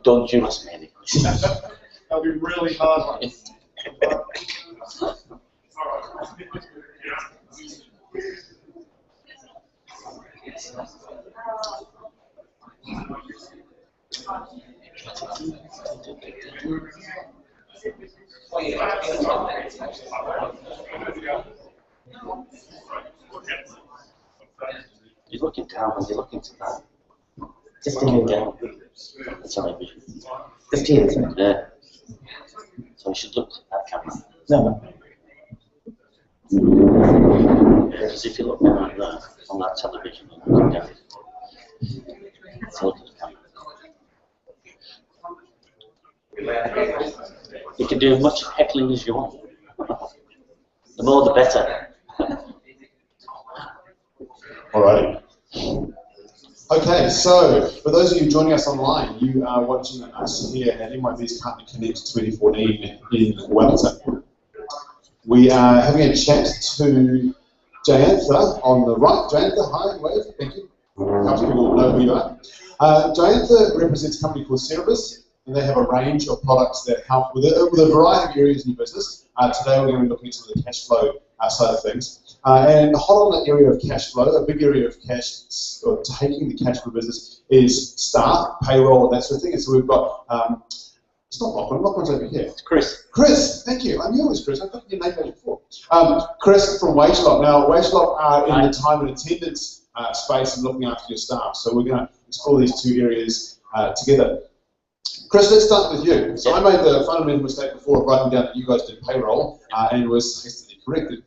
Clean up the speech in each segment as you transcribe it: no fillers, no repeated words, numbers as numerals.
Don't use many. That'll be really hard. You're looking down when you're looking to that. Just looking down. That's how I vision. Just here, isn't it? Yeah. So you should look at that camera. No. Because if you look down like that, on that television, you're looking down. So look at the camera. You can do as much heckling as you want. The more the better. Alrighty. Okay, so for those of you joining us online, you are watching us here at NYV's Partner Connect 2014 in Wellington. We are having a chat to Jayantha on the right. Jayantha, hi, wave, thank you. Most people know who you are. Jayantha represents a company called Cerebus, and they have a range of products that help with a variety of areas in your business. Today we're going to be looking at some of the cash flow side of things. And hot on that area of cash flow, a big area of cash, or taking the cash flow business, is staff, payroll, that sort of thing. And so we've got, it's not Lachlan, Lachlan's over here. It's Chris. Chris, thank you. I knew it was Chris. I've got your name there before. Chris from WageLock. Now, WageLock are in the time and attendance space and looking after your staff. So we're going to explore these two areas together. Chris, let's start with you. So I made the fundamental mistake before of writing down that you guys did payroll and was hastily corrected.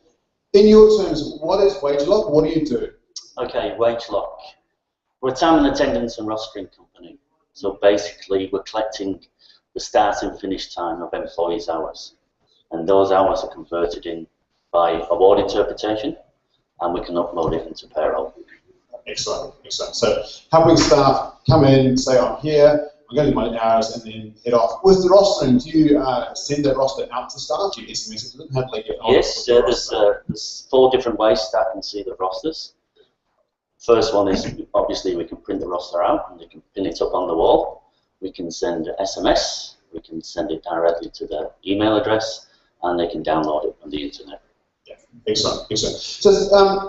In your terms, what is WageLock? What do you do? Okay, WageLock. We're a time and attendance and rostering company. So basically, we're collecting the start and finish time of employees' hours. And those hours are converted in by award interpretation, and we can upload it into payroll. Excellent, excellent. So helping staff come in, say, I'm here, I'm going to do my hours, and then head off. With the rostering, do you send that roster out to staff? Do you SMS it to them? How do they get on? Yes, there's 4 different ways staff can see the rosters. First one is, obviously, we can print the roster out, and they can pin it up on the wall. We can send SMS, we can send it directly to their email address, and they can download it from the internet. Yeah, excellent, excellent. So,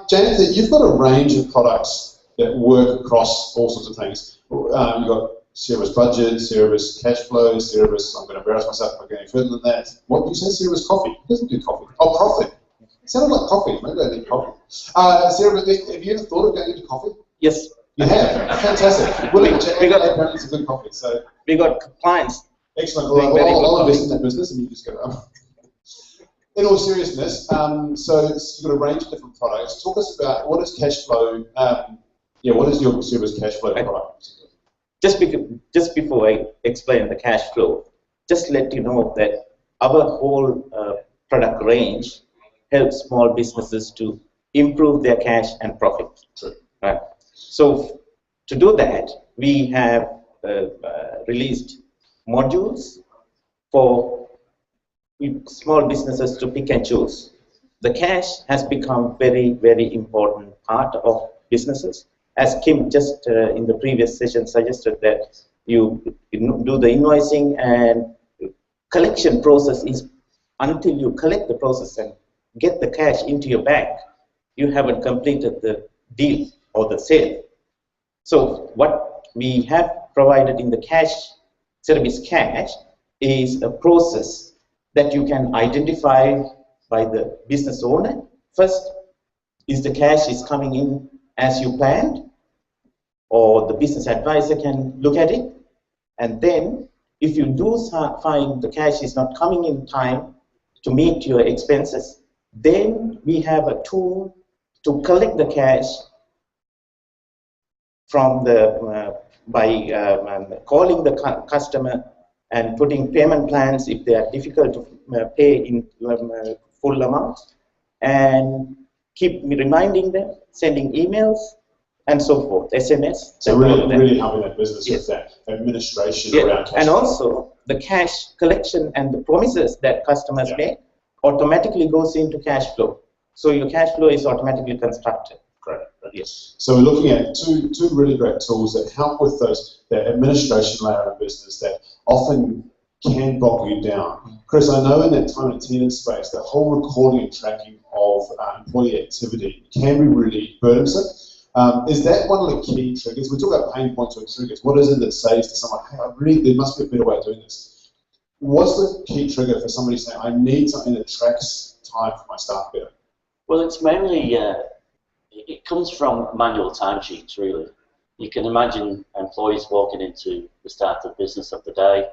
Jayantha, you've got a range of products that work across all sorts of things. You've got Cerebus Budget, Cerebus Cashflow, Cerebus, I'm going to embarrass myself by going further than that. What did you say, Cerebus Coffee? It doesn't do coffee. Oh, Profit. It sounded like coffee. Maybe I need coffee. Cerebus, have you ever thought of going into coffee? Yes. You have? Fantastic. Willing to check out apparently it's a good coffee. So We got clients. excellent. All right, well, I'll invest in that business and you just go. In all seriousness, so you've got a range of different products. Talk us about what is Cashflow. What is your Cerebus Cashflow product? Just before I explain the cash flow, just let you know that our whole product range helps small businesses to improve their cash and profit. Right? So to do that, we have released modules for small businesses to pick and choose. The cash has become very, very important part of businesses. As Kim just in the previous session suggested that you do the invoicing and collection process is until you collect the process and get the cash into your bank, you haven't completed the deal or the sale. So what we have provided in the cash service cash is a process that you can identify by the business owner. First, is the cash is coming in as you planned, or the business advisor can look at it. And then, if you do find the cash is not coming in time to meet your expenses, then we have a tool to collect the cash from the by calling the customer and putting payment plans if they are difficult to pay in full amount, and keep reminding them, sending emails, and so forth, SMS. So really helping that business yes. with that administration yeah. around cash and flow. also the cash collection and the promises that customers yeah. make automatically goes into cash flow. So your cash flow is automatically constructed. Great. Yes. So we're looking at two really great tools that help with that administration layer of business that often can bog you down. Chris, I know in that time and attendance space, the whole recording and tracking of employee activity can be really burdensome. Is that one of the key triggers? We talk about pain points or triggers. What is it that says to someone, hey, there must be a better way of doing this? What's the key trigger for somebody saying, I need something that tracks time for my staff better? Well, it's mainly, it comes from manual timesheets, really. You can imagine employees walking into the start of business of the day,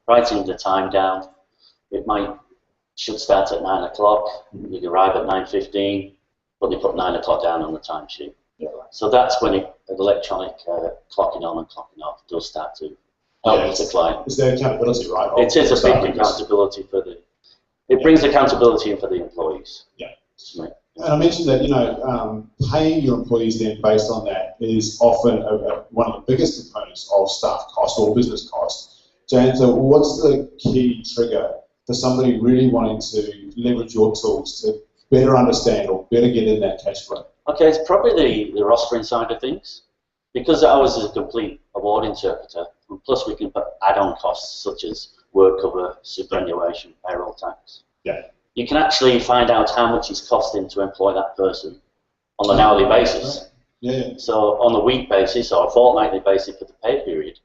writing the time down. It should start at 9 o'clock. You arrive at 9:15, but they put 9 o'clock down on the timesheet. Yeah. So that's when the electronic clocking on and clocking off does start to help the client. It's their accountability, right? It is a big accountability for it brings accountability in for the employees. Yeah. Right. And I mentioned that, paying your employees then based on that is often one of the biggest components of staff cost or business cost. Jan, so what's the key trigger for somebody really wanting to leverage your tools to better understand or better get in that cash flow? Okay, it's probably the rostering side of things. Because ours is a complete award interpreter, and plus we can put add-on costs such as work cover, superannuation, payroll tax. Yeah. You can actually find out how much it's costing to employ that person on an hourly basis. Yeah. So on a week basis or a fortnightly basis for the pay period,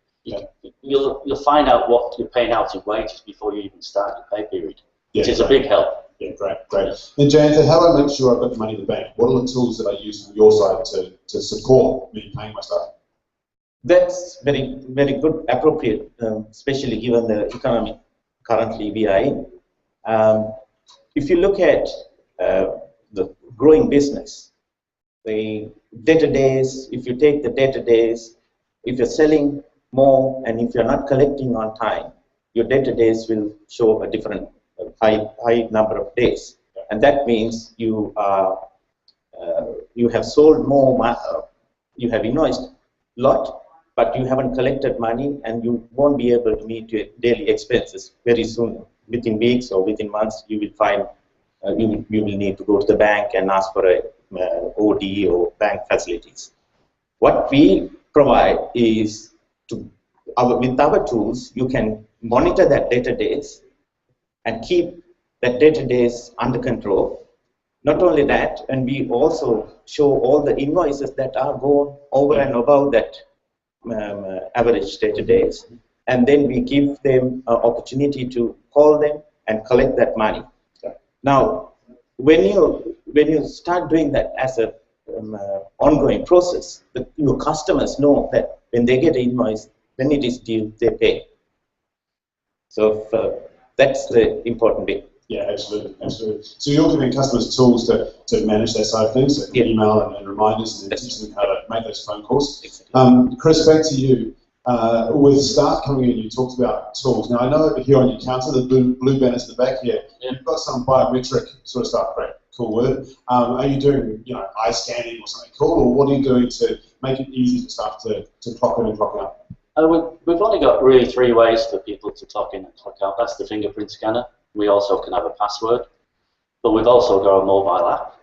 you'll find out what you're paying out in wages before you even start the pay period, which is a big help. Yeah, great. And Jan, how do I make sure I've got the money in the bank? What are the tools that I use from your side to support me paying my staff? That's very, very good, appropriate, especially given the economy currently we are in. If you look at the growing business, the debtor days, if you take the debtor days, if you're selling more and if you're not collecting on time, your debtor days will show a different high number of days. And that means you have sold more, you have invoiced a lot, but you haven't collected money and you won't be able to meet your daily expenses very soon. Within weeks or within months, you will find you will need to go to the bank and ask for a OD or bank facilities. What we provide is with our tools, you can monitor that debtor days and keep that debtor days under control. Not only that, and we also show all the invoices that are going over and above that average debtor days, and then we give them an opportunity to call them and collect that money. Now, when you start doing that as a ongoing process, your customers know that when they get an invoice, when it is due, they pay. So that's the important bit. Yeah, absolutely. So you're giving customers tools to manage that side of things, so email and reminders, and teach them how to make those phone calls. Chris, back to you. With staff coming in, you talked about tools. Now, I know over here on your counter, the blue banners in the back here, you've got some biometric sort of stuff. Great, cool word. Are you doing, eye scanning or something cool, or what are you doing to make it easy for staff to clock in and clock out? We've only got really 3 ways for people to clock in and clock out. That's the fingerprint scanner. We also can have a password, but we've also got a mobile app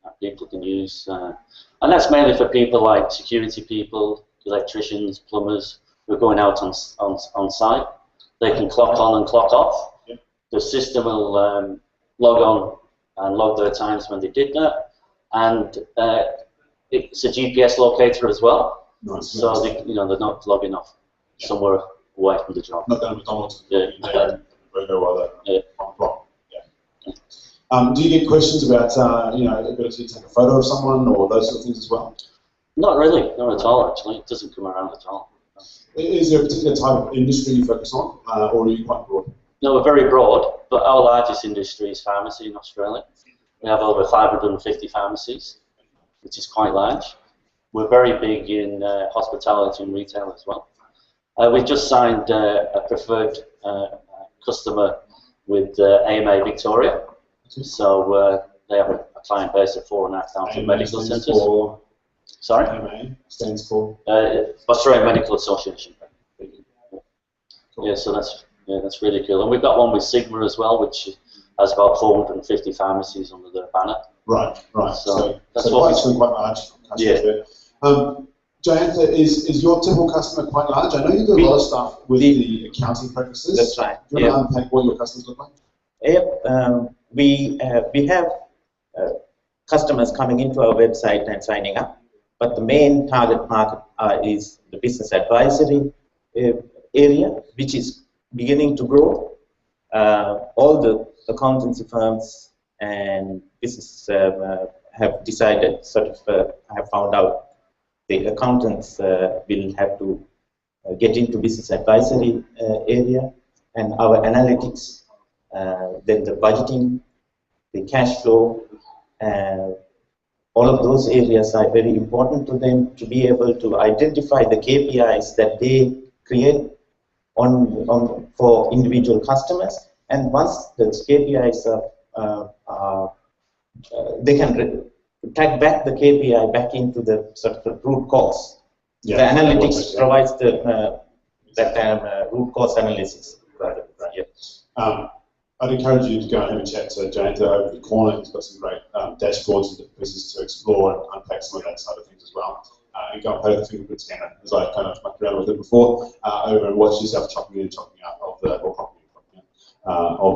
that people can use, and that's mainly for people like security people, electricians, plumbers who are going out on site. They can clock on and clock off. Yep. The system will log on and log their times when they did that, and it's a GPS locator as well. Nice. So they, they're not logging off somewhere away from the job. Not going to McDonald's. Yeah. Do you get questions about ability to take a photo of someone or those sort of things as well? Not really, not at all actually. It doesn't come around at all. Is there a particular type of industry you focus on, or are you quite broad? No, we're very broad, but our largest industry is pharmacy in Australia. We have over 550 pharmacies, which is quite large. We're very big in hospitality and retail as well. We've just signed a preferred customer with AMA Victoria. So they have a client base of 4,500 medical centres. Sorry? AMA stands for? Australian Medical Association. Cool. Yeah, so that's really cool. And we've got one with Sigma as well, which has about 450 pharmacies under their banner. Right. So that's so what quite large customers Yeah. there. Jayantha, is your typical customer quite large? I know you do a lot of stuff with the accounting practices. That's right. Do you want to unpack what your customers look like? Yep. We have customers coming into our website and signing up, but the main target market is the business advisory area, which is beginning to grow. All the accountancy firms and business have decided, have found out the accountants will have to get into business advisory area, and our analytics, then the budgeting, the cash flow, all of those areas are very important to them to be able to identify the KPIs that they create for individual customers, and once those KPIs are they can track back the KPI back into the sort of root cause. Yeah, the analytics provides the that root cause analysis. Right. Yeah. I'd encourage you to go and have a chat to Jayantha over the corner. He's got some great dashboards and pieces to explore and unpack some of that side of things as well. And go and play with the fingerprint scanner, as I kind of mucked around with it before, over and watch yourself chopping in and chopping out of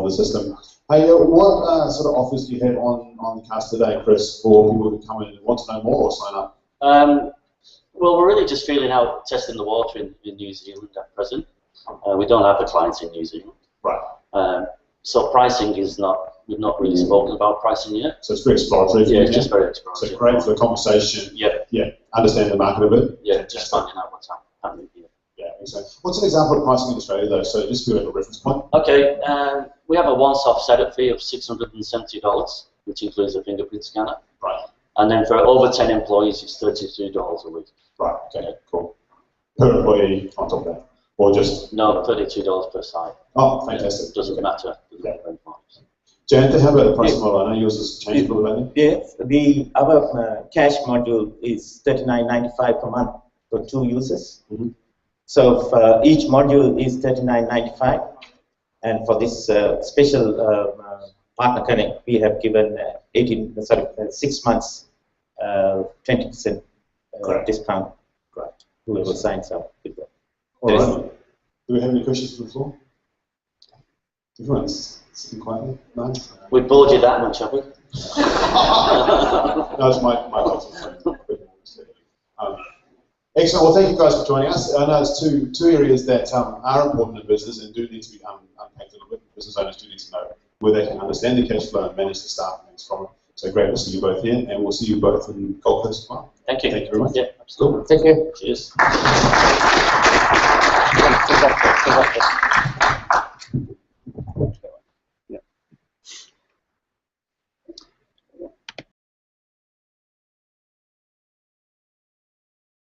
the system. Hey, what sort of offers do you have on the cast today, Chris, for people who come in and want to know more or sign up? Well, we're really just feeling out, testing the water in New Zealand at present. We don't have the clients in New Zealand. Right. So pricing is not, we've not really spoken about pricing yet. So it's very exploratory. Yeah, it's just very exploratory. So great for the conversation. Yeah. Understand the market a bit. Yeah, just finding out what's happening here. Yeah, exactly. What's an example of pricing in Australia though? So just give it a reference point. Okay, we have a once-off setup fee of $670, which includes a fingerprint scanner. Right. And then for over 10 employees, it's $32 a week. Right. Okay. Cool. Per employee on top of that, or just no, $32 per site. Oh, fantastic. It doesn't matter. Yeah. Jayantha, how about the price model? I know yours has changed a little bit. Yes, our cash module is $39.95 per month for 2 users. Mm-hmm. So for each module is $39.95, and for this special partner connect, we have given 6 months 20% discount. Great. Whoever signs up with that. All right. Do we have any questions from the floor? Everyone's sitting quietly. No? We bored you that much, have we? No, it's my fault. Excellent. Well, thank you guys for joining us. I know there's two areas that are important in business and do need to be unpacked a little bit. Business owners do need to know where they can understand the cash flow and manage the staff and things from it. So great to see you both here, and we'll see you both in Gold Coast as well. Thank you. Thank you very much. Yeah, absolutely. Thank you. Cheers.